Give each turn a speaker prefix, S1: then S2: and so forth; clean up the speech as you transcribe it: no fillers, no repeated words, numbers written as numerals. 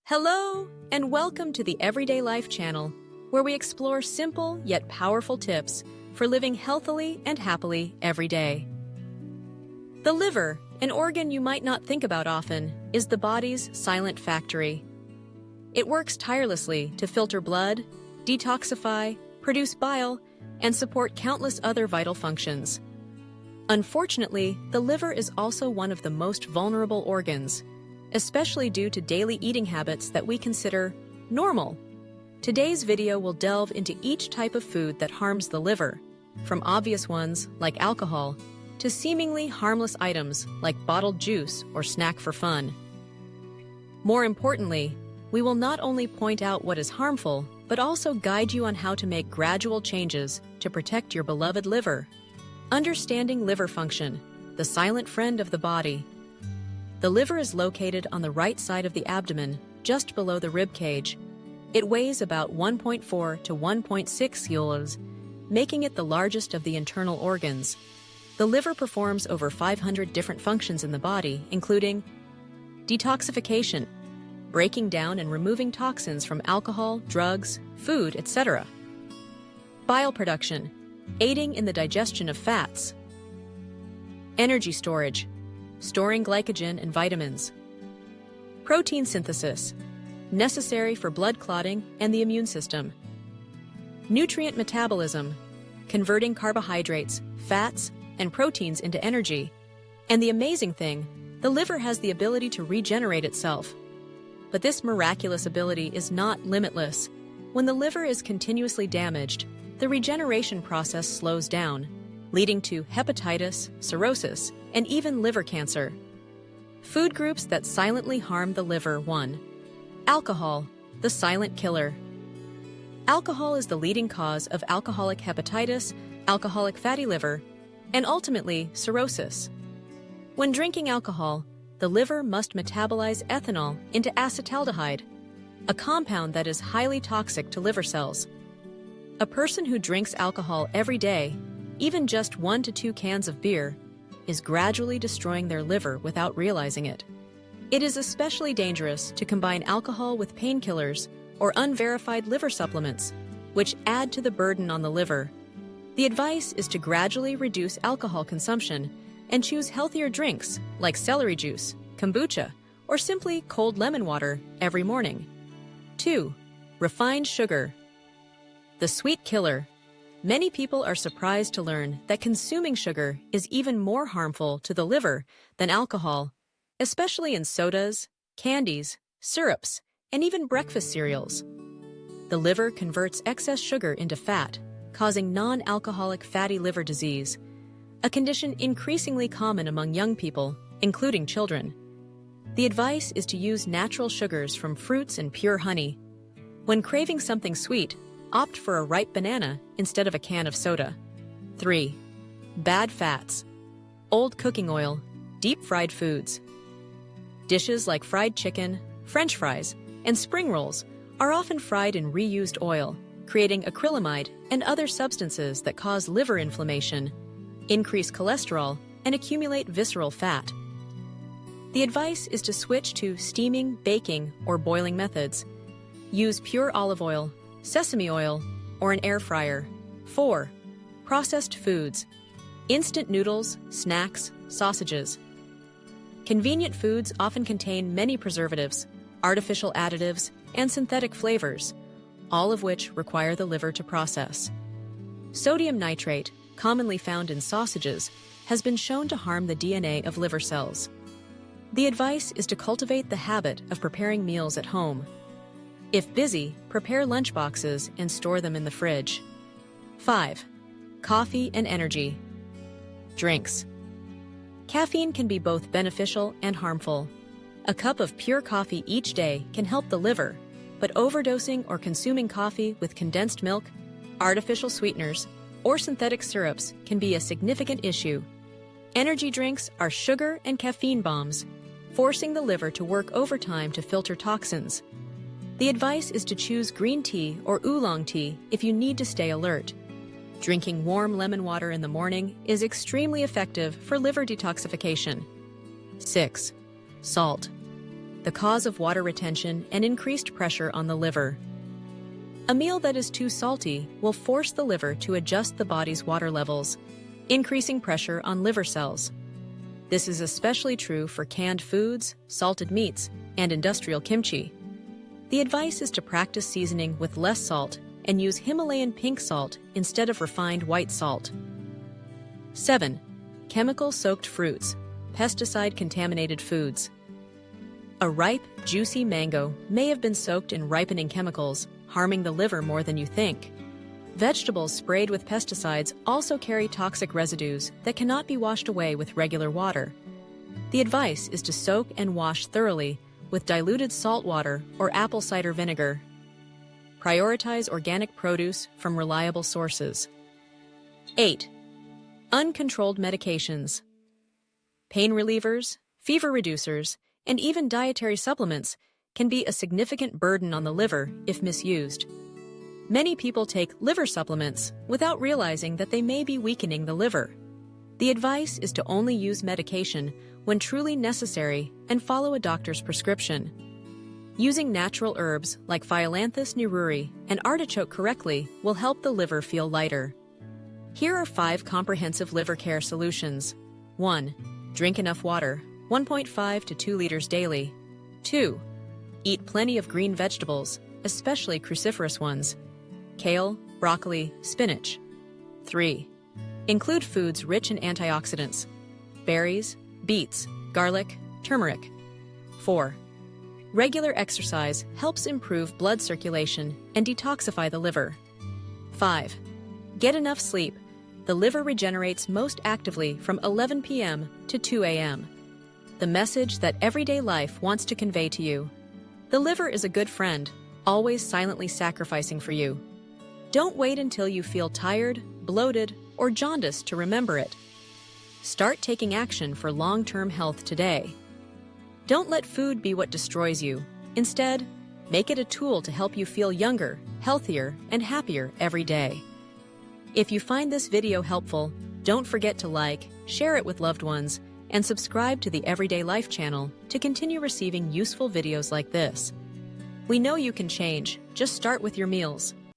S1: Hello, and welcome to the Everyday Life channel, where we explore simple yet powerful tips for living healthily and happily every day. The liver, an organ you might not think about often, is the body's silent factory. It works tirelessly to filter blood, detoxify, produce bile, and support countless other vital functions. Unfortunately, the liver is also one of the most vulnerable organs, especially due to daily eating habits that we consider normal. Today's video will delve into each type of food that harms the liver, from obvious ones like alcohol to seemingly harmless items like bottled juice or snack for fun. More importantly, we will not only point out what is harmful, but also guide you on how to make gradual changes to protect your beloved liver. Understanding liver function, the silent friend of the body. The liver is located on the right side of the abdomen, just below the rib cage. It weighs about 1.4 to 1.6 kilos, making it the largest of the internal organs. The liver performs over 500 different functions in the body, including detoxification, breaking down and removing toxins from alcohol, drugs, food, etc. Bile production, aiding in the digestion of fats. Energy storage, storing glycogen and vitamins. Protein synthesis, necessary for blood clotting and the immune system. Nutrient metabolism, converting carbohydrates, fats, and proteins into energy. And the amazing thing, the liver has the ability to regenerate itself. But this miraculous ability is not limitless. When the liver is continuously damaged, the regeneration process slows down, leading to hepatitis, cirrhosis, and even liver cancer. Food groups that silently harm the liver. 1. Alcohol, the silent killer. Alcohol is the leading cause of alcoholic hepatitis, alcoholic fatty liver, and ultimately cirrhosis. When drinking alcohol, the liver must metabolize ethanol into acetaldehyde, a compound that is highly toxic to liver cells. A person who drinks alcohol every day, even just 1 to 2 cans of beer, is gradually destroying their liver without realizing it. It is especially dangerous to combine alcohol with painkillers or unverified liver supplements, which add to the burden on the liver. The advice is to gradually reduce alcohol consumption and choose healthier drinks like celery juice, kombucha, or simply cold lemon water every morning. 2. Refined sugar, the sweet killer. Many people are surprised to learn that consuming sugar is even more harmful to the liver than alcohol, especially in sodas, candies, syrups, and even breakfast cereals. The liver converts excess sugar into fat, causing non-alcoholic fatty liver disease, a condition increasingly common among young people, including children. The advice is to use natural sugars from fruits and pure honey. When craving something sweet, opt for a ripe banana instead of a can of soda. 3. Bad fats, old cooking oil, deep-fried foods. Dishes like fried chicken, French fries, and spring rolls are often fried in reused oil, creating acrylamide and other substances that cause liver inflammation, increase cholesterol, and accumulate visceral fat. The advice is to switch to steaming, baking, or boiling methods. Use pure olive oil, sesame oil, or an air fryer. 4. Processed foods, instant noodles, snacks, sausages. Convenient foods often contain many preservatives, artificial additives, and synthetic flavors, all of which require the liver to process. Sodium nitrate, commonly found in sausages, has been shown to harm the DNA of liver cells. The advice is to cultivate the habit of preparing meals at home. If busy, prepare lunch boxes and store them in the fridge. 5. Coffee and energy drinks. Caffeine can be both beneficial and harmful. A cup of pure coffee each day can help the liver, but overdosing or consuming coffee with condensed milk, artificial sweeteners, or synthetic syrups can be a significant issue. Energy drinks are sugar and caffeine bombs, forcing the liver to work overtime to filter toxins. The advice is to choose green tea or oolong tea if you need to stay alert. Drinking warm lemon water in the morning is extremely effective for liver detoxification. 6. Salt. the cause of water retention and increased pressure on the liver. A meal that is too salty will force the liver to adjust the body's water levels, increasing pressure on liver cells. This is especially true for canned foods, salted meats, and industrial kimchi. The advice is to practice seasoning with less salt and use Himalayan pink salt instead of refined white salt. 7. Chemical-soaked fruits, pesticide-contaminated foods. A ripe, juicy mango may have been soaked in ripening chemicals, harming the liver more than you think. Vegetables sprayed with pesticides also carry toxic residues that cannot be washed away with regular water. The advice is to soak and wash thoroughly with diluted salt water or apple cider vinegar. Prioritize organic produce from reliable sources. 8. Uncontrolled medications. Pain relievers, fever reducers, and even dietary supplements can be a significant burden on the liver if misused. Many people take liver supplements without realizing that they may be weakening the liver. The advice is to only use medication when truly necessary and follow a doctor's prescription. Using natural herbs like Phyllanthus neruri and artichoke correctly will help the liver feel lighter. Here are 5 comprehensive liver care solutions. 1. Drink enough water, 1.5 to 2 liters daily. 2. Eat plenty of green vegetables, especially cruciferous ones. Kale, broccoli, spinach. 3. Include foods rich in antioxidants. Berries, beets, garlic, turmeric. 4. Regular exercise helps improve blood circulation and detoxify the liver. 5. Get enough sleep. The liver regenerates most actively from 11 p.m. to 2 a.m. The message that everyday life wants to convey to you. The liver is a good friend, always silently sacrificing for you. Don't wait until you feel tired, bloated, or jaundiced to remember it. Start taking action for long-term health today. Don't let food be what destroys you. Instead, make it a tool to help you feel younger, healthier, and happier every day. If you find this video helpful, don't forget to like, share it with loved ones, and subscribe to the Everyday Life channel to continue receiving useful videos like this. We know you can change. Just start with your meals.